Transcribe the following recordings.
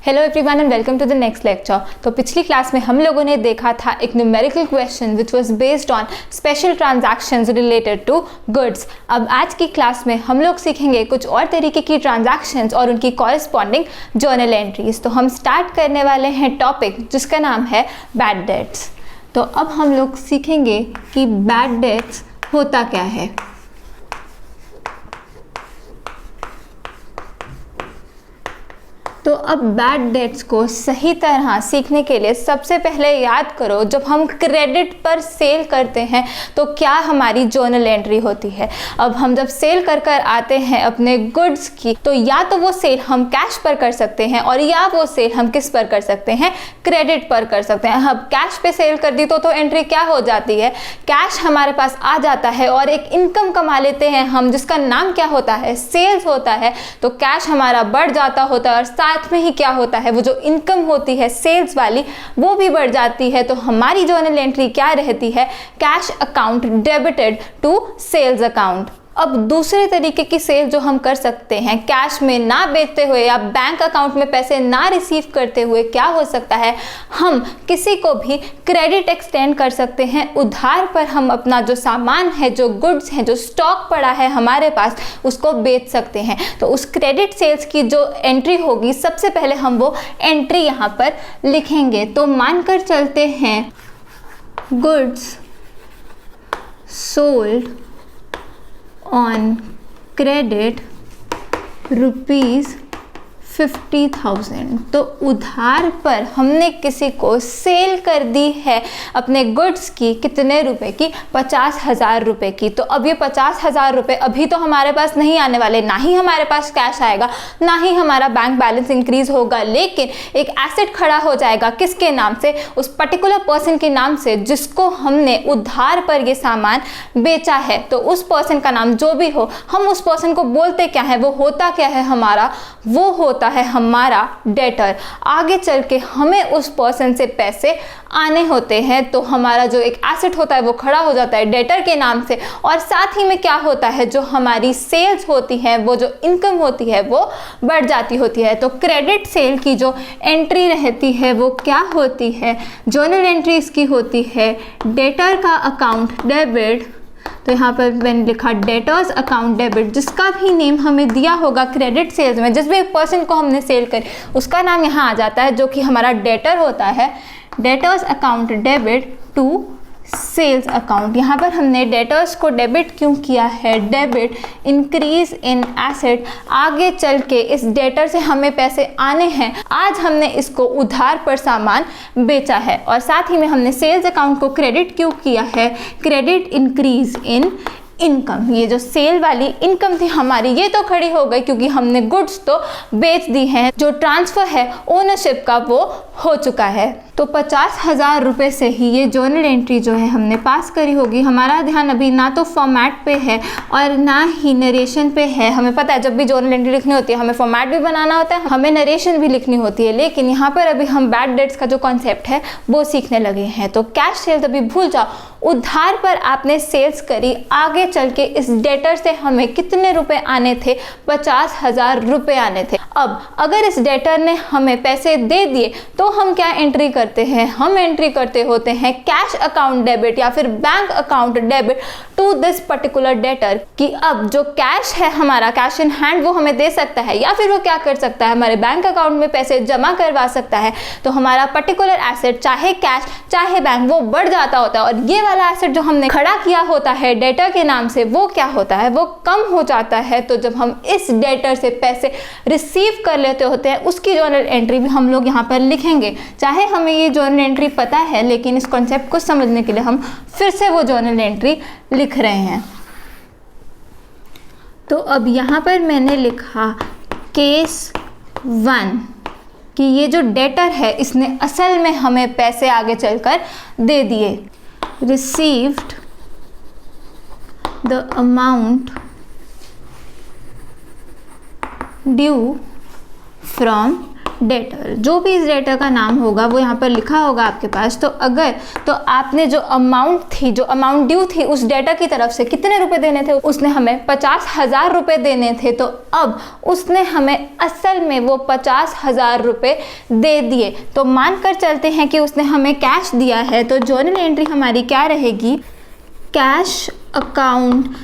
Hello everyone and welcome to the next lecture. तो पिछली class में हम लोगों ने देखा था एक numerical question which was based on special transactions related to goods. अब आज की क्लास में हम लोग सीखेंगे कुछ और तरीके की ट्रांजैक्शंस और उनकी कॉरेस्पॉन्डिंग जर्नल एंट्रीज। तो हम स्टार्ट करने वाले हैं टॉपिक जिसका नाम है बैड डेट्स। तो अब हम लोग सीखेंगे कि बैड डेट्स होता क्या है। तो अब बैड डेट्स को सही तरह सीखने के लिए सबसे पहले याद करो, जब हम क्रेडिट पर सेल करते हैं तो क्या हमारी जर्नल एंट्री होती है। अब हम जब सेल कर कर आते हैं अपने गुड्स की, तो या तो वो सेल हम कैश पर कर सकते हैं और या वो सेल हम किस पर कर सकते हैं, क्रेडिट पर कर सकते हैं। अब कैश पे सेल कर दी तो एंट्री क्या हो जाती है, कैश हमारे पास आ जाता है और एक इनकम कमा लेते हैं हम, जिसका नाम क्या होता है, सेल्स होता है। तो कैश हमारा बढ़ जाता होता है और साथ में ही क्या होता है, वो जो इनकम होती है सेल्स वाली वो भी बढ़ जाती है। तो हमारी जर्नल एंट्री क्या रहती है, cash account debited to sales account. अब दूसरे तरीके की सेल जो हम कर सकते हैं कैश में ना बेचते हुए या बैंक अकाउंट में पैसे ना रिसीव करते हुए, क्या हो सकता है, हम किसी को भी क्रेडिट एक्सटेंड कर सकते हैं। उधार पर हम अपना जो सामान है, जो गुड्स हैं, जो स्टॉक पड़ा है हमारे पास, उसको बेच सकते हैं। तो उस क्रेडिट सेल्स की जो एंट्री होगी, सबसे पहले हम वो एंट्री यहाँ पर लिखेंगे। तो मानकर चलते हैं गुड्स सोल्ड on credit ₹50,000। तो उधार पर हमने किसी को सेल कर दी है अपने गुड्स की, कितने रुपए की, 50,000 रुपए की। तो अब ये 50,000 रुपए अभी तो हमारे पास नहीं आने वाले, ना ही हमारे पास कैश आएगा, ना ही हमारा बैंक बैलेंस इंक्रीज होगा, लेकिन एक एसेट खड़ा हो जाएगा किसके नाम से, उस पर्टिकुलर पर्सन के नाम से जिसको हमने उधार पर ये सामान बेचा है। तो उस पर्सन का नाम जो भी हो, हम उस पर्सन को बोलते क्या है, वो होता क्या है हमारा, वो होता है हमारा डेटर। आगे चल के हमें उस पर्सन से पैसे आने होते हैं, तो हमारा जो एक एसेट होता है वो खड़ा हो जाता है डेटर के नाम से। और साथ ही में क्या होता है, जो हमारी सेल्स होती है, वो जो इनकम होती है वो बढ़ जाती होती है। तो क्रेडिट सेल की जो एंट्री रहती है वो क्या होती है, जर्नल एंट्री इसकी होती है डेटर का अकाउंट डेबिट। तो यहाँ पर मैंने लिखा डेटर्स अकाउंट डेबिट, जिसका भी नेम हमें दिया होगा क्रेडिट सेल्स में, जिस भी पर्सन को हमने सेल करी उसका नाम यहाँ आ जाता है, जो कि हमारा डेटर होता है। Debtors account debit to sales account. यहाँ पर हमने डेटर्स को डेबिट क्यों किया है, डेबिट इंक्रीज इन एसेट। आगे चल के इस डेटर से हमें पैसे आने हैं, आज हमने इसको उधार पर सामान बेचा है। और साथ ही में हमने सेल्स अकाउंट को क्रेडिट क्यों किया है, क्रेडिट इंक्रीज इन इनकम। ये जो सेल वाली इनकम थी हमारी, ये तो खड़ी हो गई क्योंकि हमने गुड्स तो बेच दी हैं, जो ट्रांसफर है ओनरशिप का वो हो चुका है। तो 50,000 रुपये से ही ये जर्नल एंट्री जो है हमने पास करी होगी। हमारा ध्यान अभी ना तो फॉर्मेट पे है और ना ही नरेशन पे है। हमें पता है जब भी जर्नल एंट्री लिखनी होती है हमें फॉर्मेट भी बनाना होता है, हमें नरेशन भी लिखनी होती है, लेकिन यहाँ पर अभी हम बैड डेट्स का जो कॉन्सेप्ट है वो सीखने लगे हैं। तो कैश सेल्स अभी भूल जाओ, उधार पर आपने सेल्स करी, आगे चल के इस डेटर से हमें कितने रुपए आने थे, 50,000 रुपये आने थे। अब अगर इस डेटर ने हमें पैसे दे दिए तो हम क्या एंट्री करते हैं, हम एंट्री करते होते हैं कैश अकाउंट डेबिट या फिर bank account debit to this particular debtor. कि अब जो कैश है हमारा, कैश इन हैंड, वो हमें दे सकता है या फिर वो क्या कर सकता है, हमारे बैंक अकाउंट में पैसे जमा करवा सकता है। तो हमारा पर्टिकुलर एसेट, चाहे कैश चाहे बैंक, वो बढ़ जाता होता है। और ये वाला एसेट जो हमने खड़ा किया होता है डेटर के नाम से, वो क्या होता है, वो कम हो जाता है। तो जब हम इस डेटर से पैसे रिसीव कर लेते होते हैं, उसकी जर्नल एंट्री भी हम लोग यहाँ पर लिखेंगे। चाहे हमें ये जर्नल एंट्री पता है, लेकिन इस कॉन्सेप्ट को समझने के लिए हम फिर से वो जर्नल एंट्री लिख रहे हैं। तो अब यहाँ पर मैंने लिखा केस 1 कि ये जो डेटर है इसने असल में हमें पैसे आगे चलकर दे दिए। Received the amount due from debtor, जो भी इस डेटर का नाम होगा वो यहाँ पर लिखा होगा आपके पास। तो आपने जो अमाउंट थी, जो अमाउंट ड्यू थी उस डेटर की तरफ से कितने रुपए देने थे, उसने हमें 50,000 रुपए देने थे। तो अब उसने हमें असल में वो 50,000 रुपए दे दिए। तो मानकर चलते हैं कि उसने हमें कैश दिया है, तो जर्नल एंट्री हमारी क्या रहेगी, कैश अकाउंट,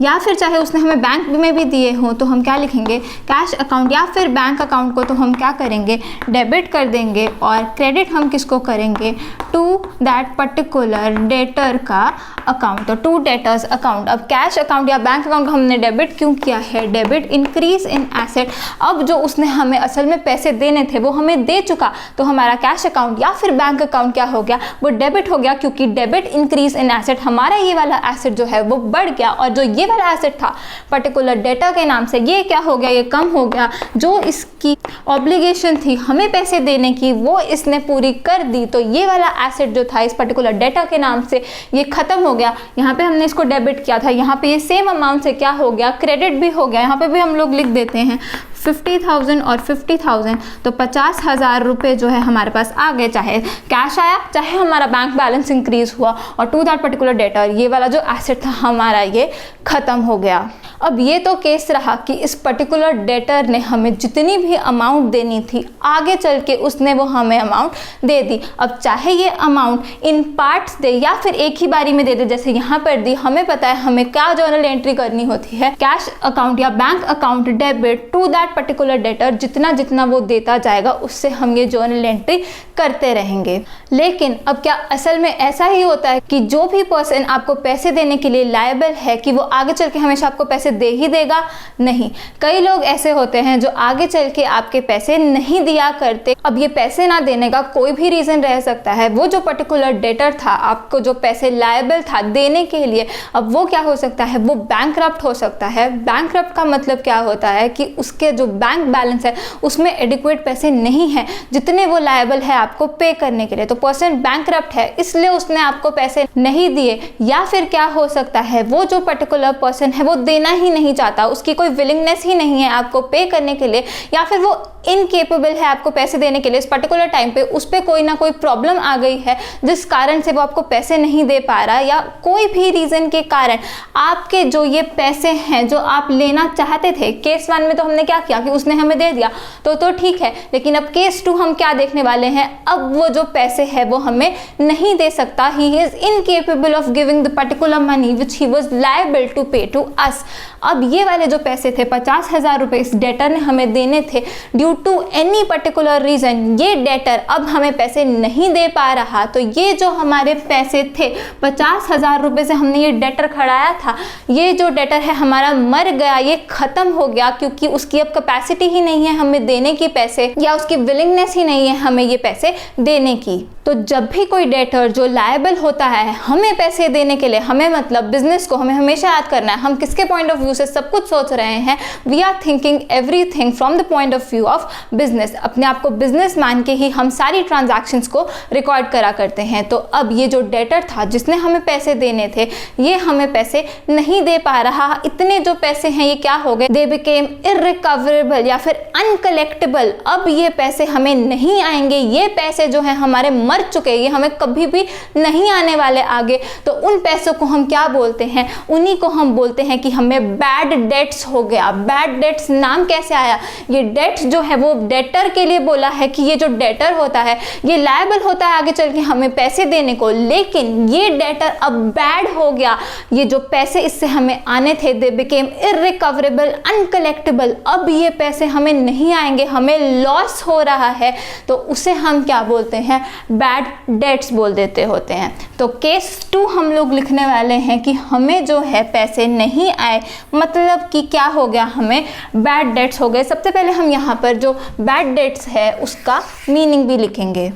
या फिर चाहे उसने हमें बैंक में भी दिए हों तो हम क्या लिखेंगे, कैश अकाउंट, या फिर बैंक अकाउंट को तो हम क्या करेंगे, डेबिट कर देंगे, और क्रेडिट हम किसको करेंगे, टू दैट पर्टिकुलर डेटर का अकाउंट, तो टू डेटर्स अकाउंट। अब कैश अकाउंट या बैंक अकाउंट को हमने डेबिट क्यों किया है, डेबिट इंक्रीज इन एसेट। अब जो उसने हमें असल में पैसे देने थे वो हमें दे चुका, तो हमारा कैश अकाउंट या फिर बैंक अकाउंट क्या हो गया, वो डेबिट हो गया, क्योंकि डेबिट इंक्रीज इन एसेट, हमारा ये वाला एसेट जो है वो बढ़ गया, और जो ये वाला एसेट था पर्टिकुलर डेटा के नाम से, ये क्या हो गया, ये कम हो गया। जो इसकी ऑब्लिगेशन थी हमें पैसे देने की वो इसने पूरी कर दी, तो ये वाला एसेट जो था इस पर्टिकुलर डेटा के नाम से ये खत्म हो गया। यहाँ पे हमने इसको डेबिट किया था, यहाँ पे ये सेम अमाउंट से क्या हो गया, क्रेडिट भी हो गया। यहाँ पे भी हम लोग लिख देते हैं 50,000 और 50,000, तो 50,000 रुपये जो है हमारे पास आ गए, चाहे कैश आया चाहे हमारा बैंक बैलेंस इंक्रीज हुआ, और टू दैट पर्टिकुलर डेटर ये वाला जो एसेट था हमारा ये खत्म हो गया। अब ये तो केस रहा कि इस पर्टिकुलर डेटर ने हमें जितनी भी अमाउंट देनी थी आगे चल के उसने वो हमें अमाउंट दे दी। अब चाहे ये अमाउंट इन पार्ट्स दे या फिर एक ही बारी में दे दे, जैसे यहाँ पर दी, हमें पता है हमें क्या जर्नल एंट्री करनी होती है, कैश अकाउंट या bank account debit to that particular debtor, जितना जितना वो देता जाएगा उससे हम ये जर्नल एंट्री करते रहेंगे। लेकिन अब क्या असल में ऐसा ही होता है कि जो भी पर्सन आपको पैसे देने के लिए लायबल है कि वो आगे चल के हमेशा आपको पैसे दे ही देगा? नहीं, कई लोग ऐसे होते हैं जो आगे चल के आपके पैसे नहीं दिया करते। अब ये पैसे ना देने का कोई भी रीजन रह सकता है, वो जो पर्टिकुलर डेटर था आपको जो पैसे लायबल था देने के लिए, अब वो क्या हो सकता है, वो बैंकरप्ट हो सकता है। बैंकरप्ट का मतलब क्या होता है कि उसके जो बैंक बैलेंस है उसमें एडिक्वेट पैसे नहीं है जितने वो लायबल है आपको पे करने के लिए, तो पर्सन बैंकरप्ट है इसलिए उसने आपको पैसे नहीं दिए। या फिर क्या हो सकता है, वो जो पर्टिकुलर पर्सन है वो देना ही नहीं चाहता, उसकी कोई विलिंगनेस ही नहीं है आपको पे करने के लिए, या फिर वो इनकेपेबल है आपको पैसे देने के लिए इस पर्टिकुलर टाइम पे, उस पर कोई ना कोई प्रॉब्लम आ गई है जिस कारण से वो आपको पैसे नहीं दे पा रहा, या कोई भी रीजन के कारण आपके जो ये पैसे हैं जो आप लेना चाहते थे, केस 1 में तो हमने क्या किया कि उसने हमें दे दिया तो ठीक है, लेकिन अब केस 2 हम क्या देखने वाले हैं, अब वो जो पैसे है वो हमें नहीं दे सकता, he is incapable of giving the particular money which he was liable to pay to us. अब ये वाले जो पैसे थे 50,000 रुपए इस डेटर ने हमें देने थे, due to any particular reason ये डेटर अब हमें पैसे नहीं दे पा रहा, तो ये जो हमारे पैसे थे 50,000 रुपए से हमने ये डेटर खड़ाया था, ये जो डेटर है हमारा मर गया, ये खत्म हो गया, क्योंकि उसकी अब कैपेसिटी ही नहीं है हमें देने की पैसे, या उसकी विलिंगनेस ही नहीं है हमें ये पैसे देने की। तो जब भी कोई डेटर जो लायबल होता है हमें पैसे देने के लिए, हमें मतलब बिजनेस को हमें हमेशा याद करना है हम किसके पॉइंट ऑफ व्यू से सब कुछ सोच रहे हैं, we are thinking everything from the point of view of business. अपने आप को बिजनेस मान के ही हम सारी ट्रांजैक्शंस को रिकॉर्ड करा करते हैं। तो अब ये जो डेटर था जिसने हमें पैसे देने थे ये हमें पैसे नहीं दे पा रहा, इतने जो पैसे हैं ये क्या हो गए, दे बिकेम इररिकवरेबल या फिर अनकलेक्टेबल। अब ये पैसे हमें नहीं आएंगे, ये पैसे जो है हमारे मर चुके, ये हमें कभी भी नहीं आने वाले आगे। तो उन पैसों को हम क्या बोलते हैं, उन्हीं को हम बोलते हैं कि हमें बैड डेट्स हो गया। बैड डेट्स नाम कैसे आया, ये डेट्स जो है वो डेटर के लिए बोला है कि ये जो डेटर होता है ये लायबल होता है आगे चल के हमें पैसे देने को, लेकिन ये डेटर अब बैड हो गया, ये जो पैसे इससे हमें आने थे दे बिकेम इररिकवरेबल अनकलेक्टेबल। अब ये पैसे हमें नहीं आएंगे, हमें लॉस हो रहा है, तो उसे हम क्या बोलते हैं, बैड डेट्स बोल देते होते हैं। तो केस 2 हम लोग लिखने वाले हैं कि हमें जो है पैसे नहीं आए, मतलब कि क्या हो गया, हमें बैड डेट्स हो गए। सबसे पहले हम यहाँ पर जो बैड डेट्स है उसका मीनिंग भी लिखेंगे।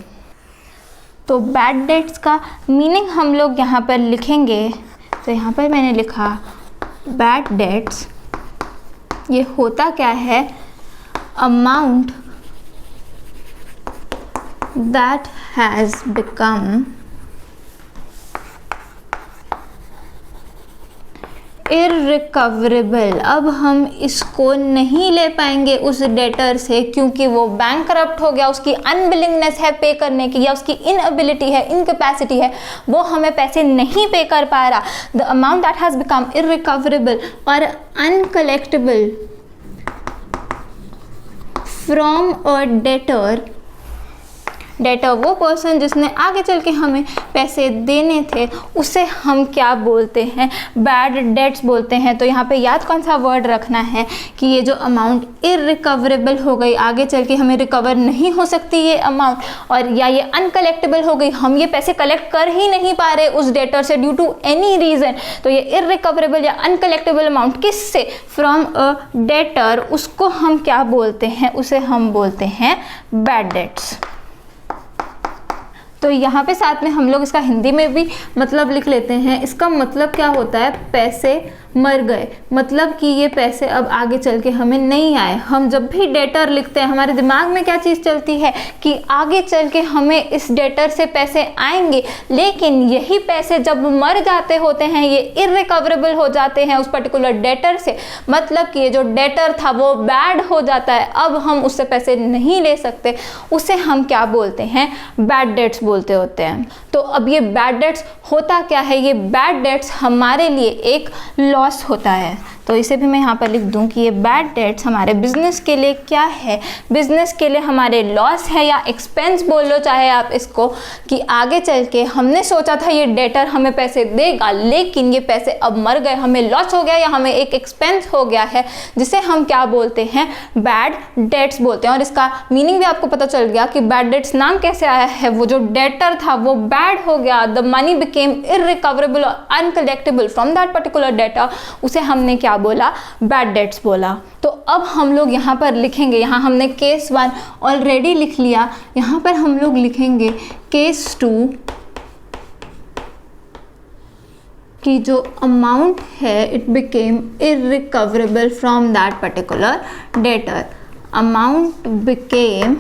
तो बैड डेट्स का मीनिंग हम लोग यहाँ पर लिखेंगे। तो यहाँ पर मैंने लिखा बैड डेट्स, ये होता क्या है, amount that has become irrecoverable, अब हम इसको नहीं ले पाएंगे उस डेटर से क्योंकि वो बैंकरप्ट हो गया, उसकी अनविलिंगनेस है पे करने की, या उसकी इनएबिलिटी है, इनकैपेसिटी है, वो हमें पैसे नहीं पे कर पा रहा। The amount that has become irrecoverable और uncollectable from a debtor, debtor वो पर्सन जिसने आगे चल के हमें पैसे देने थे, उसे हम क्या बोलते हैं, बैड डेट्स बोलते हैं। तो यहाँ पे याद कौन सा वर्ड रखना है कि ये जो अमाउंट इररिकवरेबल हो गई, आगे चल के हमें रिकवर नहीं हो सकती ये अमाउंट, और या ये अनकलेक्टेबल हो गई, हम ये पैसे कलेक्ट कर ही नहीं पा रहे उस डेटर से ड्यू टू एनी रीज़न। तो ये इररिकवरेबल या अनकलेक्टेबल अमाउंट किससे, फ्रॉम अ डेटर, उसको हम क्या बोलते हैं, उसे हम बोलते हैं बैड डेट्स। तो यहाँ पे साथ में हम लोग इसका हिंदी में भी मतलब लिख लेते हैं। इसका मतलब क्या होता है, पैसे मर गए, मतलब कि ये पैसे अब आगे चल के हमें नहीं आए। हम जब भी डेटर लिखते हैं हमारे दिमाग में क्या चीज़ चलती है कि आगे चल के हमें इस डेटर से पैसे आएंगे, लेकिन यही पैसे जब मर जाते होते हैं, ये इररिकवरेबल हो जाते हैं उस पर्टिकुलर डेटर से, मतलब कि ये जो डेटर था वो बैड हो जाता है, अब हम उससे पैसे नहीं ले सकते, उसे हम क्या बोलते हैं, बैड डेट्स बोलते होते हैं। तो अब ये बैड डेट्स होता क्या है, ये बैड डेट्स हमारे लिए एक लॉस होता है। तो इसे भी मैं यहाँ पर लिख दूँ कि ये बैड डेट्स हमारे बिजनेस के लिए क्या है, बिजनेस के लिए हमारे लॉस है या एक्सपेंस बोल लो चाहे आप इसको, कि आगे चल के हमने सोचा था ये डेटर हमें पैसे देगा, लेकिन ये पैसे अब मर गए, हमें लॉस हो गया या हमें एक एक्सपेंस हो गया है, जिसे हम क्या बोलते हैं, बैड डेट्स बोलते हैं। और इसका मीनिंग भी आपको पता चल गया कि बैड डेट्स नाम कैसे आया है, वो जो डेटर था वो बैड हो गया, द मनी बिकेम इररिकवरेबल और uncollectable from that particular debtor, उसे हमने क्या बोला, बैड डेट्स बोला। तो अब हम लोग यहाँ पर लिखेंगे, यहाँ हमने केस 1 ऑलरेडी लिख लिया, यहाँ पर हम लोग लिखेंगे केस 2 कि जो अमाउंट है it became irrecoverable from that particular debtor, amount became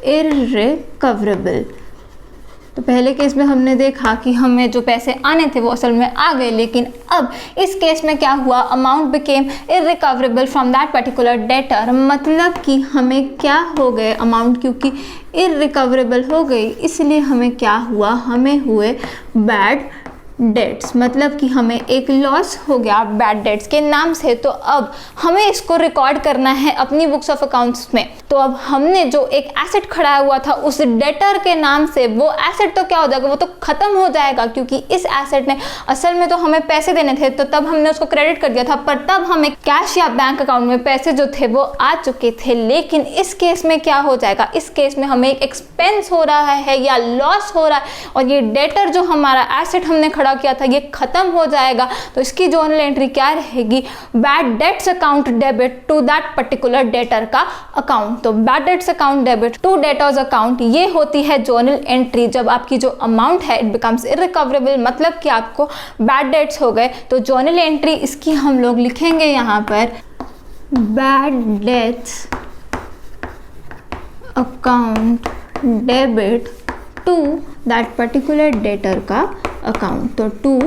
irrecoverable. तो पहले केस में हमने देखा कि हमें जो पैसे आने थे वो असल में आ गए, लेकिन अब इस केस में क्या हुआ, amount became irrecoverable from that particular debtor, मतलब कि हमें क्या हो गए, अमाउंट क्योंकि इररिकवरेबल हो गई इसलिए हमें क्या हुआ, हमें हुए बैड डेट्स, मतलब कि हमें एक लॉस हो गया बैड डेट्स के नाम से। तो अब हमें इसको रिकॉर्ड करना है अपनी बुक्स ऑफ अकाउंट्स में। तो अब हमने जो एक एसेट खड़ा हुआ था उस डेटर के नाम से, वो एसेट तो क्या हो जाएगा, वो तो खत्म हो जाएगा, क्योंकि इस एसेट ने असल में तो हमें पैसे देने थे, तो तब हमने उसको क्रेडिट कर दिया था, पर तब हमें कैश या बैंक अकाउंट में पैसे जो थे वो आ चुके थे। लेकिन इस केस में क्या हो जाएगा, इस केस में हमें एक एक्सपेंस हो रहा है या लॉस हो रहा है, और ये डेटर जो हमारा एसेट हमने खड़ा किया था ये खत्म हो जाएगा। तो इसकी जर्नल एंट्री क्या रहेगी, bad debts account debit to that particular debtor का अकाउंट। तो bad debts account debit to debtors account, ये होती है जर्नल एंट्री जब आपकी जो अमाउंट है इट बिकम्स इररिकवरेबल, मतलब कि आपको बैड डेट्स हो गए। तो जर्नल एंट्री इसकी हम लोग लिखेंगे यहाँ पर, bad debts account debit to that particular debtor का अकाउंट। तो टू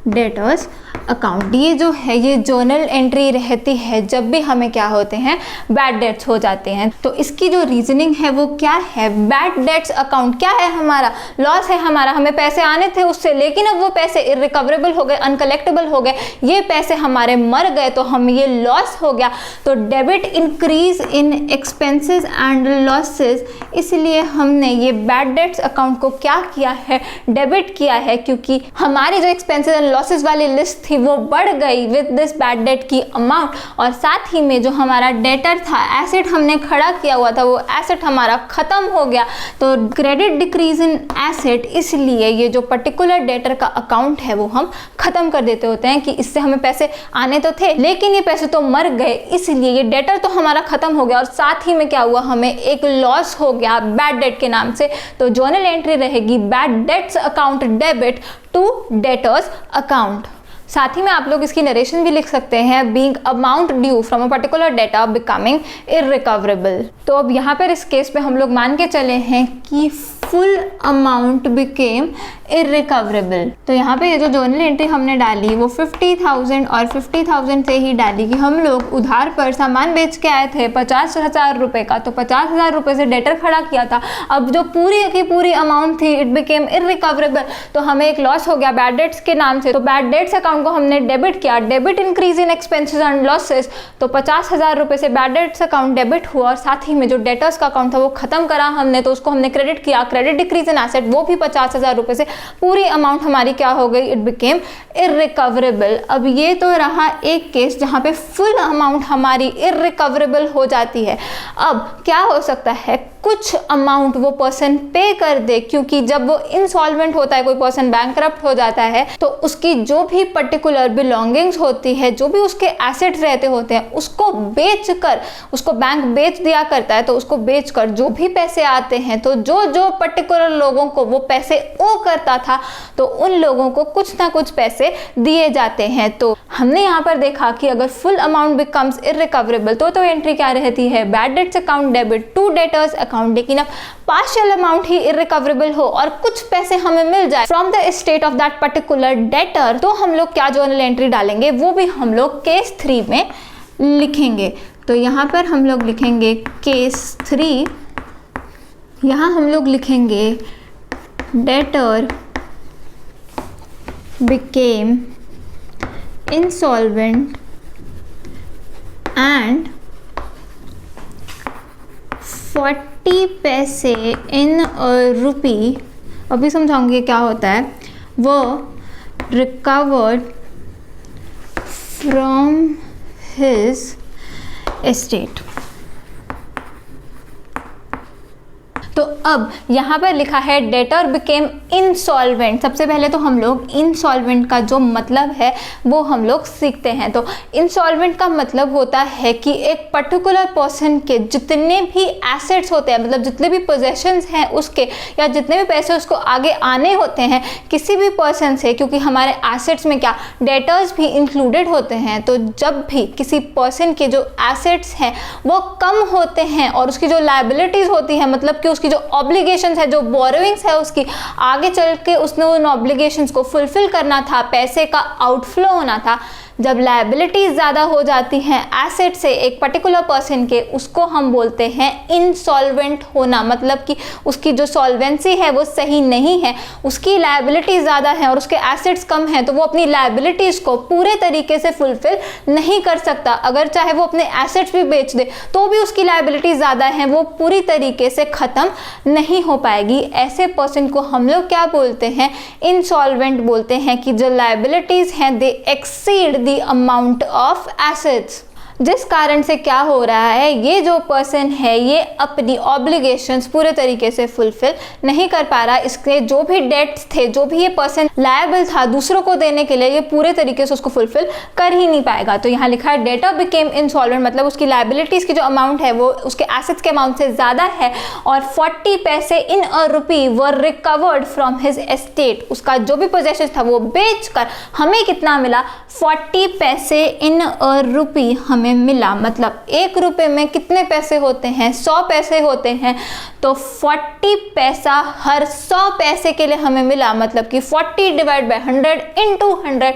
डेटर्स अकाउंट, ये जो है ये जर्नल एंट्री रहती है जब भी हमें क्या होते हैं, बैड डेट्स हो जाते हैं। तो इसकी जो रीजनिंग है वो क्या है, बैड डेट्स अकाउंट क्या है, हमारा लॉस है, हमारा हमें पैसे आने थे उससे, लेकिन अब वो पैसे इररिकवरेबल हो गए, अनकलेक्टेबल हो गए, ये पैसे हमारे मर गए, तो हमें ये लॉस हो गया। तो debit increase in expenses and losses, इसलिए हमने ये बैड डेट्स अकाउंट को क्या किया है, डेबिट किया है, क्योंकि हमारी जो एक्सपेंसेस एंड लॉसेस वाली लिस्ट थी वो बढ़ गई विद दिस बैड डेट की अमाउंट, और साथ ही में जो हमारा डेटर था, एसेट हमने खड़ा किया हुआ था, वो एसेट हमारा खत्म हो गया। तो क्रेडिट डिक्रीज इन एसेट, इसलिए ये जो पर्टिकुलर डेटर का अकाउंट है वो हम खत्म कर देते होते हैं कि इससे हमें पैसे आने तो थे लेकिन ये पैसे तो मर गए, इसलिए ये डेटर तो हमारा खत्म हो गया, और साथ ही में क्या हुआ, हमें एक लॉस हो गया बैड डेट के नाम से। तो जर्नल एंट्री रहेगी bad debts account debit to debtors account. साथ ही में आप लोग इसकी नरेशन भी लिख सकते हैं, being amount due from a particular data becoming irrecoverable. तो अब यहाँ पर इस केस पे हम लोग मान के चले हैं कि फुल अमाउंट बिकेम इररिकवरेबल। तो यहाँ पे ये जो जर्नल एंट्री हमने डाली वो 50,000 और 50,000 से ही डाली कि हम लोग उधार पर सामान बेच के आए थे 50,000 रुपये का, तो 50,000 रुपये से डेटर खड़ा किया था। अब जो पूरी की पूरी अमाउंट थी इट बिकेम इररिकवरेबल, तो हमें एक लॉस हो गया बैड डेट्स के नाम से। तो बैड डेट्स अकाउंट को हमने डेबिट किया, debit increase in expenses and losses, तो 50,000 रुपये से बैड डेट्स अकाउंट डेबिट हुआ और साथ ही में जो डेटर्स का अकाउंट था वो खत्म करा हमने, तो उसको हमने क्रेडिट किया, क्रेडिट डिक्रीज इन एसेट, वो भी 50,000 रुपये से पूरी अमाउंट हमारी क्या हो गई, इट बिकेम इररिकवरेबल। अब ये तो रहा एक केस जहाँ पे फुल अमाउंट हमारी इररिकवरेबल हो जाती है। अब क्या हो सकता है, कुछ अमाउंट वो पर्सन पे कर दे, क्योंकि जब वो इंसॉल्वेंट होता है, कोई पर्सन बैंकरप्ट हो जाता है, तो उसकी जो भी पर्टिकुलर बिलोंगिंग्स होती है, जो भी उसके एसेट्स रहते होते हैं, उसको बेचकर, उसको बैंक बेच दिया करता है, तो उसको बेचकर जो भी पैसे आते हैं, तो जो जो पर्टिकुलर लोगों को वो पैसे ओ करता था, तो उन लोगों को कुछ ना कुछ पैसे दिए जाते हैं। तो हमने यहाँ पर देखा कि अगर फुल अमाउंट बिकम्स इररिकवरेबल तो एंट्री क्या रहती है, bad debts account debit to debtors account. लेकिन अब पार्शियल अमाउंट ही इररिकवरेबल हो और कुछ पैसे हमें मिल जाए from the estate of that particular debtor, तो हम लोग क्या जर्नल एंट्री डालेंगे, वो भी हम लोग केस 3 में लिखेंगे। तो यहाँ पर हम लोग लिखेंगे केस 3, यहाँ हम लोग लिखेंगे डेटर became insolvent and 40 पैसे in a rupee, अभी समझाऊंगी क्या होता है, वो recovered from his estate। तो अब यहाँ पर लिखा है डेटर बिकेम इंसॉल्वेंट। सबसे पहले तो हम लोग इंसॉल्वेंट का जो मतलब है वो हम लोग सीखते हैं। तो इंसॉल्वेंट का मतलब होता है कि एक पर्टिकुलर पर्सन के जितने भी एसेट्स होते हैं, मतलब जितने भी पोजेशंस हैं उसके, या जितने भी पैसे उसको आगे आने होते हैं किसी भी पर्सन से, क्योंकि हमारे एसेट्स में क्या डेटर्स भी इंक्लूडेड होते हैं, तो जब भी किसी पर्सन के जो एसेट्स हैं वो कम होते हैं और उसकी जो लायबिलिटीज़ होती है, मतलब कि उसकी जो ऑब्लिगेशंस है, जो बोरोइंग्स है उसकी, आगे चल के उसने उन ऑब्लिगेशंस को फुलफिल करना था, पैसे का आउटफ्लो होना था, जब लायबिलिटीज ज़्यादा हो जाती हैं एसेट से एक पर्टिकुलर पर्सन के, उसको हम बोलते हैं इंसॉल्वेंट होना। मतलब कि उसकी जो सॉल्वेंसी है वो सही नहीं है, उसकी लायबिलिटीज ज़्यादा है और उसके एसेट्स कम हैं, तो वो अपनी लायबिलिटीज़ को पूरे तरीके से फुलफिल नहीं कर सकता। अगर चाहे वो अपने एसेट्स भी बेच दे तो भी उसकी लायबिलिटीज ज़्यादा हैं, वो पूरी तरीके से ख़त्म नहीं हो पाएगी। ऐसे पर्सन को हम लोग क्या बोलते हैं, इंसॉल्वेंट बोलते हैं, कि जो लायबिलिटीज़ हैं दे exceed the amount of assets। जिस कारण से क्या हो रहा है, ये जो पर्सन है ये अपनी ऑब्लिगेशंस पूरे तरीके से फुलफिल नहीं कर पा रहा, इसके जो भी डेट्स थे, जो भी ये पर्सन लायबल था दूसरों को देने के लिए, ये पूरे तरीके से उसको फुलफिल कर ही नहीं पाएगा। तो यहाँ लिखा है डेटर बिकेम इंसॉल्वेंट, मतलब उसकी लायबिलिटीज़ की जो अमाउंट है वो उसके एसेट्स के अमाउंट से ज़्यादा है और 40 पैसे इन अ रुपी वर रिकवर्ड फ्रॉम हिज एस्टेट। उसका जो भी पोजेशन था वो बेच कर हमें कितना मिला, 40 पैसे इन अ रुपी हमें मिला। मतलब 1 रुपए में कितने पैसे होते हैं, 100 पैसे होते हैं, तो 40 पैसा हर 100 पैसे के लिए हमें मिला। मतलब कि 40 डिवाइड बाय 100 इंटू 100,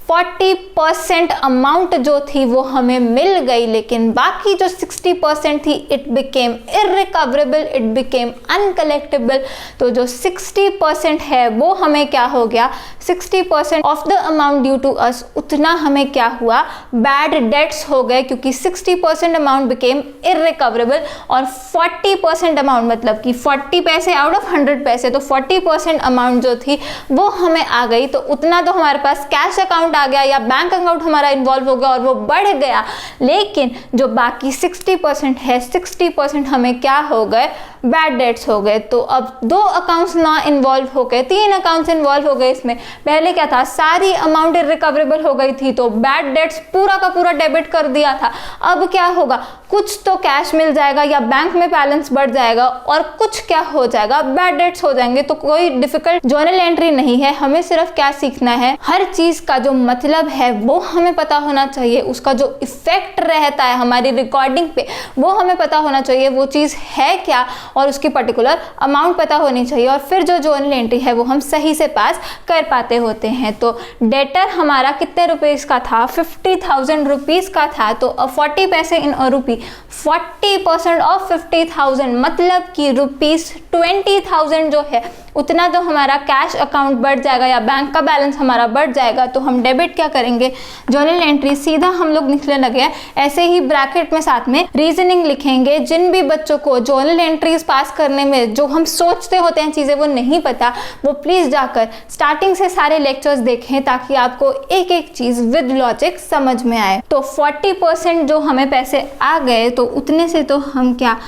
40% अमाउंट जो थी वो हमें मिल गई, लेकिन बाकी जो 60% थी it became irrecoverable, it became uncollectible. तो जो 60% है वो हमें क्या हो गया, 60% of the amount due to us, उतना हमें क्या हुआ, बैड डेट्स हो गए, क्योंकि 60% अमाउंट बिकेम इररिकवरेबल और 40% अमाउंट, मतलब कि 40 पैसे आउट ऑफ 100 पैसे, तो 40% अमाउंट जो थी वो हमें आ गई। तो उतना तो हमारे पास कैश अकाउंट आ गया या बैंक अकाउंट हमारा इन्वॉल्व हो गया और वो बढ़ गया, लेकिन जो बाकी 60% है, 60% हमें क्या हो गए, बैड डेट्स हो गए। तो अब 2 अकाउंट्स ना इन्वॉल्व हो गए, 3 अकाउंट्स इन्वॉल्व हो गए इसमें। पहले क्या था, सारी अमाउंट इररिकवरेबल हो गई थी, तो बैड डेट्स पूरा का पूरा डेबिट कर दिया था। अब क्या होगा, कुछ तो कैश मिल जाएगा या बैंक में बैलेंस बढ़ जाएगा और कुछ क्या हो जाएगा, बैड डेट्स हो जाएंगे। तो कोई डिफिकल्ट जर्नल एंट्री नहीं है, हमें सिर्फ क्या सीखना है, हर चीज का जो मतलब है वो हमें पता होना चाहिए, उसका जो इफेक्ट रहता है हमारी रिकॉर्डिंग पे वो हमें पता होना चाहिए, वो चीज़ है क्या और उसकी पर्टिकुलर अमाउंट पता होनी चाहिए, और फिर जो जर्नल एंट्री है वो हम सही से पास कर पाते होते हैं। तो डेटर हमारा कितने रुपीज़ का था, 50,000 रुपीज़ का था। तो 40 पैसे इन अ रुपी, 40% ऑफ 50,000 मतलब कि ₹20,000 जो है उतना तो हमारा कैश अकाउंट बढ़ जाएगा या बैंक का बैलेंस हमारा बढ़ जाएगा। तो हम डेबिट क्या करेंगे, जर्नल एंट्री सीधा हम लोग लिखने लगे हैं, ऐसे ही ब्रैकेट में साथ में रीजनिंग लिखेंगे। जिन भी बच्चों को जर्नल एंट्रीज पास करने में जो हम सोचते होते हैं चीज़ें वो नहीं पता, वो प्लीज़ जाकर स्टार्टिंग से सारे लेक्चर्स देखें ताकि आपको एक एक चीज़ विद लॉजिक समझ में आए। तो 40% जो हमें पैसे आ गए तो उतने से तो हम क्या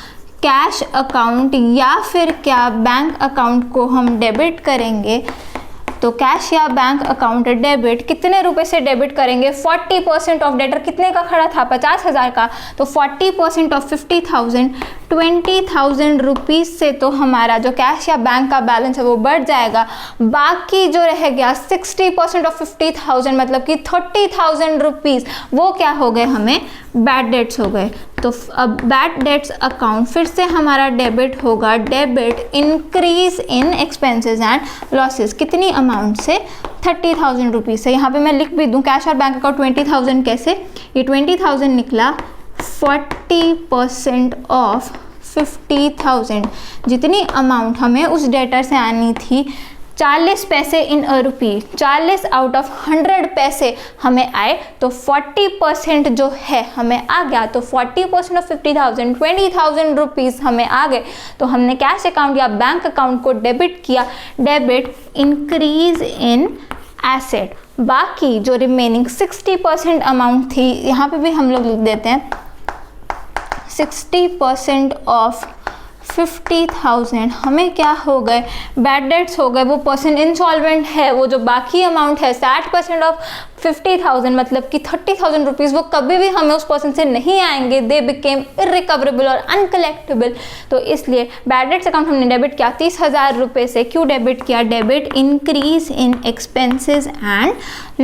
कैश अकाउंट या फिर क्या बैंक अकाउंट को हम डेबिट करेंगे। तो कैश या बैंक अकाउंट डेबिट, कितने रुपए से डेबिट करेंगे, 40% ऑफ डेटर कितने का खड़ा था, 50,000 का, तो 40% ऑफ 50,000 20,000 रुपीज़ से तो हमारा जो कैश या बैंक का बैलेंस है वो बढ़ जाएगा। बाकी जो रह गया 60% ऑफ 50,000 मतलब कि 30,000 रुपीज़ वो क्या हो गए, हमें बैड डेट्स हो गए। तो अब बैड डेट्स अकाउंट फिर से हमारा डेबिट होगा, debit increase in expenses and losses, कितनी अमाउंट से, 30,000 रुपीज़ से। यहाँ पे मैं लिख भी दूँ कैश और बैंक अकाउंट 20,000 कैसे, ये 20,000 निकला 40% ऑफ 50,000, जितनी अमाउंट हमें उस डेटर से आनी थी 40 पैसे इन अ रुपी, 40 आउट ऑफ 100 पैसे हमें आए, तो 40% जो है हमें आ गया। तो 40% ऑफ 50,000 20,000 रुपीज़ हमें आ गए। तो हमने कैश अकाउंट या बैंक अकाउंट को डेबिट किया, डेबिट इंक्रीज इन एसेट। बाकी जो रिमेनिंग 60% अमाउंट थी, यहाँ पे भी हम लोग लिख देते हैं 60% ऑफ 50,000 हमें क्या हो गए, बैड डेट्स हो गए। वो पर्सन इंसॉल्वेंट है, वो जो बाकी अमाउंट है 60% ऑफ 50,000 मतलब कि 30,000 रुपीज़ वो कभी भी हमें उस पर्सन से नहीं आएंगे, दे बिकेम इरिकवरेबल और अनकलेक्टेबल। तो इसलिए बैड डेट्स अकाउंट हमने डेबिट किया 30,000 रुपये से। क्यों डेबिट किया, debit increase in expenses and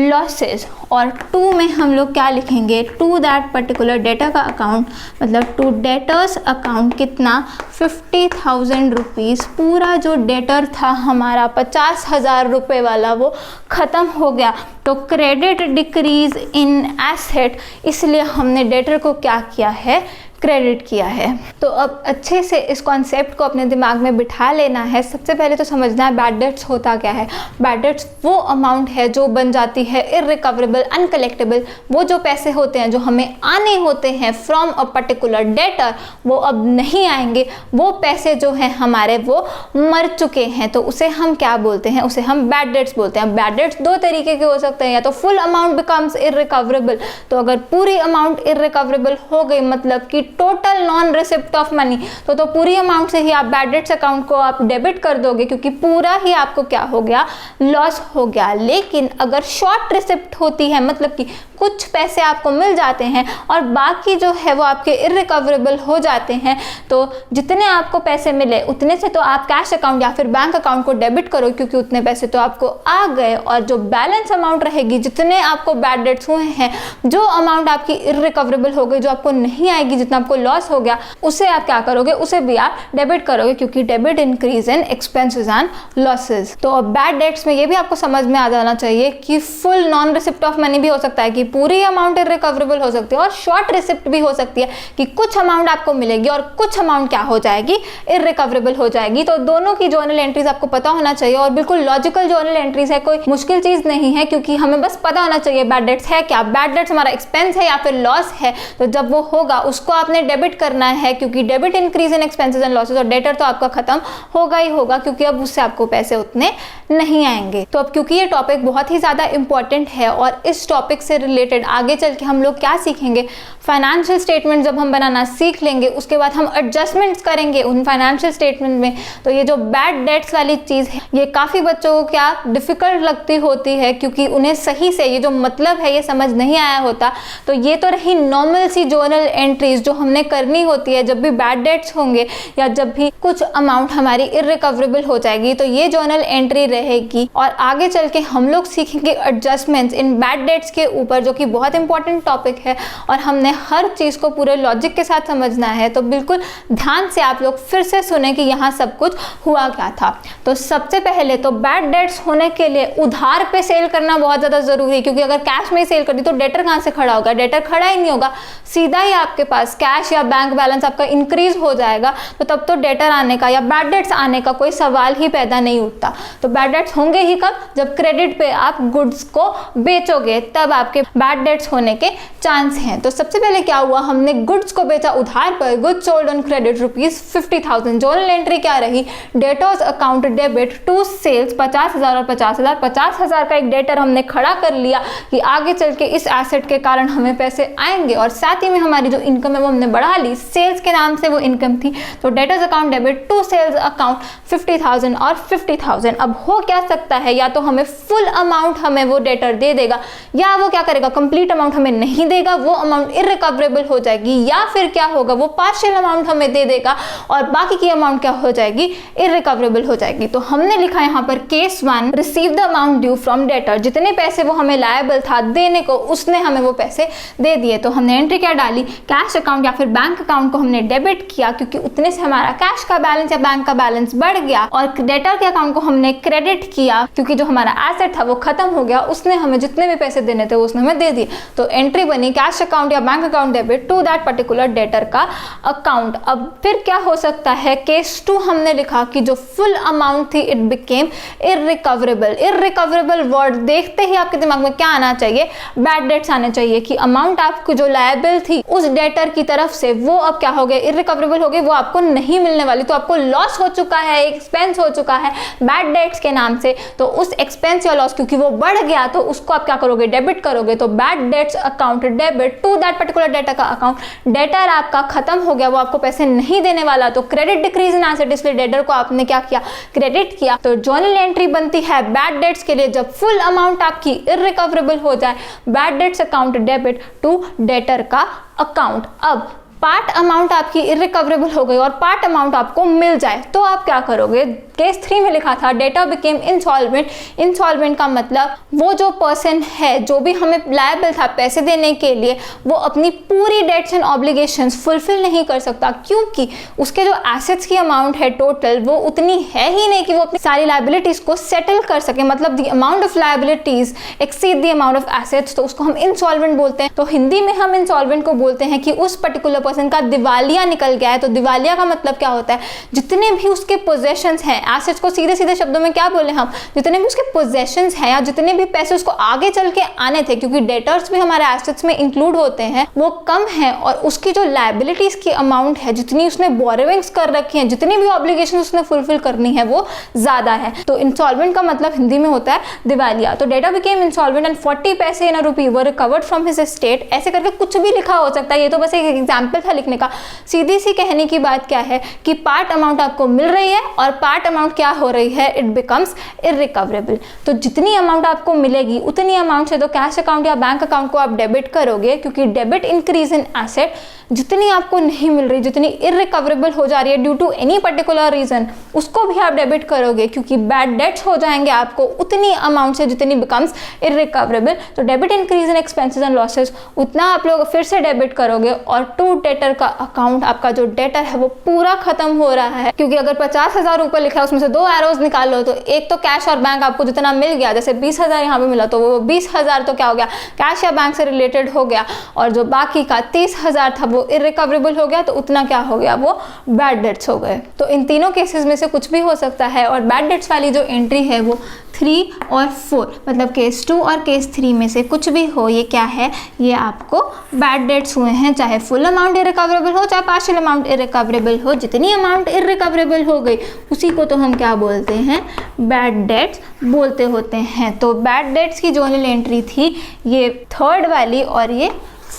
losses. और टू में हम लोग क्या लिखेंगे, टू दैट पर्टिकुलर डेटा का अकाउंट मतलब टू डेटर्स अकाउंट कितना, 50,000 रुपीज़। पूरा जो डेटर था हमारा 50,000 रुपये वाला वो ख़त्म हो गया। तो क्रेडिट डिक्रीज इन एसेट, इसलिए हमने डेटर को क्या किया है, क्रेडिट किया है। तो अब अच्छे से इस कॉन्सेप्ट को अपने दिमाग में बिठा लेना है। सबसे पहले तो समझना है बैड डेट्स होता क्या है। बैड डेट्स वो अमाउंट है जो बन जाती है इरिकवरेबल, अनकलेक्टेबल। वो जो पैसे होते हैं जो हमें आने होते हैं फ्रॉम अ पर्टिकुलर डेटर, वो अब नहीं आएंगे। वो पैसे जो हैं हमारे वो मर चुके हैं, तो उसे हम क्या बोलते हैं, उसे हम बैड डेट्स बोलते हैं। बैड डेट्स दो तरीके के हो सकते हैं, या तो फुल अमाउंट बिकम्स इरिकवरेबल। तो अगर पूरी अमाउंट इरिकवरेबल हो गई मतलब कि total non receipt of money, तो पूरी अमाउंट से ही आप बैड डेट्स अकाउंट को आप डेबिट कर दोगे, क्योंकि पूरा ही आपको क्या हो गया, लॉस हो गया। लेकिन अगर शॉर्ट रिसिप्ट होती है मतलब कि कुछ पैसे आपको मिल जाते हैं और बाकी जो है वो आपके इरिकवरेबल हो जाते हैं, तो जितने आपको पैसे मिले उतने से तो आप कैश अकाउंट या फिर बैंक अकाउंट को डेबिट करो, क्योंकि उतने पैसे तो आपको आ गए। और जो बैलेंस अमाउंट रहेगी, जितने आपको बैड डेट्स हुए हैं, जो अमाउंट आपकी इरिकवरेबल हो गई, जो आपको नहीं आएगी, जितना आपको लॉस हो गया, उसे आप क्या करोगे, उसे भी आप डेबिट करोगे, क्योंकि debit increase in expenses and losses. तो बैड डेट्स में ये भी आपको समझ में आ जाना चाहिए कि full non receipt of money भी हो सकता है, कि पूरी अमाउंट इरिकवरेबल हो सकती है, और शॉर्ट रिसिप्ट भी हो सकती है कि कुछ अमाउंट आपको मिलेगी और कुछ अमाउंट क्या हो जाएगी, इरिकवरेबल हो जाएगी। तो दोनों की जर्नल एंट्रीज आपको पता होना चाहिए, और बिल्कुल लॉजिकल जर्नल एंट्रीज है, कोई मुश्किल चीज नहीं है, क्योंकि हमें बस पता होना चाहिए बैड डेट्स है क्या, बैड डेट्स हमारा एक्सपेंस है या फिर लॉस है। तो जब वो होगा उसको आपने डेबिट करना है, क्योंकि debit increase in expenses and losses, और डेटर तो आपका खत्म होगा ही होगा, क्योंकि अब उससे आपको पैसे उतने नहीं आएंगे। तो अब क्योंकि ये टॉपिक बहुत ही ज़्यादा इंपॉर्टेंट है, और इस टॉपिक से रिलेटेड आगे चल के हम लोग क्या सीखेंगे, फाइनेंशियल स्टेटमेंट जब हम बनाना सीख लेंगे, उसके बाद हम एडजस्टमेंट्स करेंगे उन फाइनेंशियल स्टेटमेंट में। तो ये जो बैड डेट्स वाली चीज़ है, ये काफ़ी बच्चों को क्या डिफ़िकल्ट लगती होती है, क्योंकि उन्हें सही से ये जो मतलब है ये समझ नहीं आया होता। तो ये तो रही नॉर्मल सी जर्नल एंट्रीज जो हमने करनी होती है जब भी बैड डेट्स होंगे या जब भी कुछ अमाउंट हमारी इररिकवरेबल हो जाएगी, तो ये जर्नल एंट्री रहेगी। और आगे चल के हम लोग सीखेंगे एडजस्टमेंट्स इन बैड डेट्स के ऊपर, जो कि बहुत इंपॉर्टेंट टॉपिक है और हमने हर चीज़ को पूरे लॉजिक के साथ समझना है। तो बिल्कुल ध्यान से आप लोग फिर से सुने कि यहाँ सब कुछ हुआ क्या था। तो सबसे पहले तो बैड डेट्स होने के लिए उधार पे सेल करना बहुत ज़्यादा ज़रूरी है, क्योंकि अगर कैश में ही सेल कर दी तो डेटर कहाँ से खड़ा होगा? डेटर खड़ा ही नहीं होगा, सीधा ही आपके पास कैश या बैंक बैलेंस आपका इंक्रीज हो जाएगा। तो तब तो डेटर आने का या बैड डेट्स आने का कोई सवाल ही पैदा नहीं उठता। तो बैड डेट्स होंगे ही कब? जब क्रेडिट पे आप गुड्स को बेचोगे, तब आपके बैड डेट्स होने के चांस हैं। तो सबसे पहले क्या हुआ, हमने गुड्स को बेचा उधार पर, goods sold on credit ₹50,000। Journal entry क्या रही? Debtors account debit to sales 50,000 और 50,000। 50,000 का एक डेटर हमने खड़ा कर लिया कि आगे चल के इस एसेट के कारण हमें पैसे आएंगे, और साथ ही में हमारी जो इनकम है वो हमने बढ़ा ली, सेल्स के नाम से वो इनकम थी। तो debtors account debit to sales account 50,000 और 50,000। अब हो क्या सकता है, या तो हमें फुल अमाउंट हमें वो डेटर दे देगा, या वो क्या करेगा, कंप्लीट अमाउंट हमें नहीं देगा, वो अमाउंट इररिकवरेबल हो जाएगी, या फिर क्या होगा, वो पार्शियल अमाउंट हमें दे देगा और बाकी की अमाउंट क्या हो जाएगी, इररिकवरेबल हो जाएगी। तो हमने लिखा यहाँ पर case 1, receive the amount due from debtor. जितने पैसे वो हमें लायबल था देने को, उसने हमें वो पैसे दे दिए। तो हमने एंट्री क्या डाली, कैश अकाउंट या फिर बैंक अकाउंट को हमने डेबिट किया, क्योंकि उतने से हमारा कैश का बैलेंस या बैंक का बैलेंस बढ़ गया, और डेटर के अकाउंट को हमने क्रेडिट किया, क्योंकि जो हमारा एसेट था वो खत्म हो गया, उसने हमें जितने भी पैसे देने थे उसने हमें दे दिए। तो एंट्री बनी कैश अकाउंट या bank account debit to that particular debtor का अकाउंट। अब फिर क्या हो सकता है, केस 2 हमने लिखा कि जो फुल अमाउंट थी it became irrecoverable. Irrecoverable word देखते ही आपके दिमाग में क्या आना चाहिए, बैड डेट्स आने चाहिए, कि अमाउंट आपको जो लायबल थी उस डेटर की तरफ से वो अब क्या हो गया, इररिकवरेबल हो गई, वो आपको नहीं मिलने वाली। तो आपको लॉस हो चुका है, एक्सपेंस हो चुका है बैड डेट्स के नाम से। तो उस एक्सपेंस या लॉस क्योंकि वो बढ़ गया, तो उसको आप क्या करोगे, डेबिट करोगे। तो bad debts account debit to that particular debtor का अकाउंट। डेटर आपका खत्म हो गया, वो आपको पैसे नहीं देने वाला, तो क्रेडिट डिक्रीज इन एसेट, इसलिए डेटर को आपने क्या किया, क्रेडिट किया। तो जर्नल एंट्री बनती है बैड डेट्स के लिए जब फुल अमाउंट आपकी इररिकवरेबल हो जाए, bad debts account debit to debtor का अकाउंट। अब पार्ट अमाउंट आपकी इररिकवरेबल हो गई और पार्ट अमाउंट आपको मिल जाए, तो आप क्या करोगे। केस 3 में लिखा था डेटर बिकेम इंसॉल्वेंट। इंसॉल्वेंट का मतलब वो जो पर्सन है जो भी हमें लायबल था पैसे देने के लिए, वो अपनी पूरी डेट्स एंड ऑब्लिगेशंस फुलफिल नहीं कर सकता, क्योंकि उसके जो एसेट्स की अमाउंट है टोटल वो उतनी है ही नहीं कि वो अपनी सारी लायबिलिटीज को सेटल कर सके। मतलब the amount of liabilities exceed the amount of assets, तो उसको हम इंसॉल्वेंट बोलते हैं। तो हिंदी में हम इंसॉल्वेंट को बोलते हैं कि उस पर्टिकुलर पर्सन का दिवालिया निकल गया है। तो दिवालिया का मतलब क्या होता है, जितने भी उसके पोजेशंस हैं, एसेट्स को सीधे सीधे शब्दों में क्या बोले हम, जितने भी उसके पोजेशंस हैं या जितने भी पैसे उसको आगे चल के आने थे, क्योंकि डेटर्स भी हमारे एसेट्स में इंक्लूड होते हैं, वो कम है, और उसकी जो लायबिलिटीज की अमाउंट है, जितनी उसने बोरोविंग्स कर रखी हैं, जितनी भी ऑब्लिगेशन उसने फुलफिल करनी है, वो ज्यादा है। तो इंसॉल्वेंट का मतलब हिंदी में होता है दिवालिया। तो डेटर बिकेम इंसॉल्वेंट एंड 40 पैसे इन अ रुपी वर रिकवर्ड फ्रॉम हिज एस्टेट। ऐसे करके कुछ भी लिखा हो सकता है, ये तो बस एक एग्जाम्पल था लिखने का। सीधी सी कहने की बात क्या है कि पार्ट अमाउंट आपको मिल रही है और पार्ट अमाउंट क्या हो रही है, इट बिकम्स इररिकवरेबल। तो जितनी अमाउंट आपको मिलेगी उतनी अमाउंट से तो कैश अकाउंट या बैंक अकाउंट को आप डेबिट करोगे, क्योंकि डेबिट इंक्रीज इन एसेट। जितनी आपको नहीं मिल रही, जितनी इररिकवरेबल हो जा रही है due to any particular reason, उसको भी आप डेबिट करोगे, क्योंकि बैड डेट्स हो जाएंगे आपको उतनी अमाउंट से जितनी बिकम्स इररिकवरेबल। तो debit increase in expenses and losses, उतना आप लोग फिर से डेबिट करोगे। और टू डेटर का अकाउंट, आपका जो डेटर है वो पूरा खत्म हो रहा है, क्योंकि अगर 50,000 ऊपर लिखा है उसमें से 2 एरोज निकाल लो, तो एक तो कैश और बैंक आपको जितना मिल गया, जैसे 20,000 यहाँ पे मिला, तो वो 20,000 तो क्या हो गया, कैश या बैंक से रिलेटेड हो गया, और जो बाकी का 30,000 था वो इररिकवरेबल हो गया, तो उतना क्या हो गया, वो बैड डेट्स हो गए। तो इन तीनों केसेस में से कुछ भी हो सकता है, और बैड डेट्स वाली जो एंट्री है वो 3 और 4, मतलब केस 2 और केस 3 में से कुछ भी हो, ये क्या है, ये आपको बैड डेट्स हुए हैं, चाहे फुल अमाउंट इररिकवरेबल हो चाहे पार्शियल अमाउंट इररिकवरेबल हो। जितनी अमाउंट इररिकवरेबल हो गई उसी को तो हम क्या बोलते हैं, बैड डेट्स बोलते होते हैं। तो बैड डेट्स की जर्नल एंट्री थी ये 3rd वाली और ये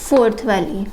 4th वाली।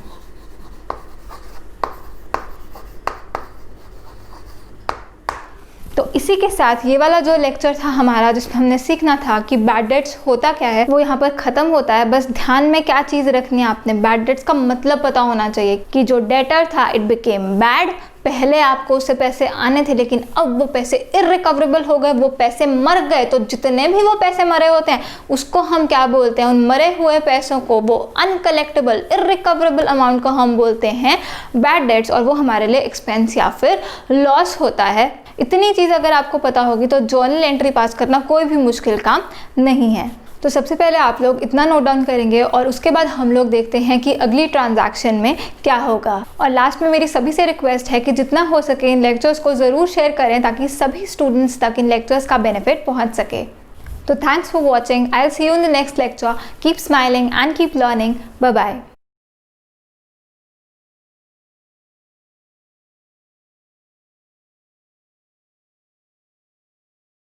तो इसी इसी के साथ ये वाला जो लेक्चर था हमारा, जिसमें हमने सीखना था कि बैड डेट्स होता क्या है, वो यहाँ पर ख़त्म होता है। बस ध्यान में क्या चीज़ रखनी है आपने, बैड डेट्स का मतलब पता होना चाहिए कि जो डेटर था इट बिकेम बैड। पहले आपको उससे पैसे आने थे लेकिन अब वो पैसे इररिकवरेबल हो गए, वो पैसे मर गए। तो जितने भी वो पैसे मरे होते हैं उसको हम क्या बोलते हैं, उन मरे हुए पैसों को, वो अनकलेक्टेबल इररिकवरेबल अमाउंट को हम बोलते हैं बैड डेट्स, और वो हमारे लिए एक्सपेंस या फिर लॉस होता है। इतनी चीज़ अगर आपको पता होगी तो जर्नल एंट्री पास करना कोई भी मुश्किल काम नहीं है। तो सबसे पहले आप लोग इतना नोट डाउन करेंगे और उसके बाद हम लोग देखते हैं कि अगली ट्रांजैक्शन में क्या होगा। और लास्ट में मेरी सभी से रिक्वेस्ट है कि जितना हो सके इन लेक्चर्स को ज़रूर शेयर करें ताकि सभी स्टूडेंट्स तक इन लेक्चर्स का बेनिफिट पहुंच सके। तो thanks for watching, I will see you in the next lecture. Keep smiling and keep learning. Bye bye.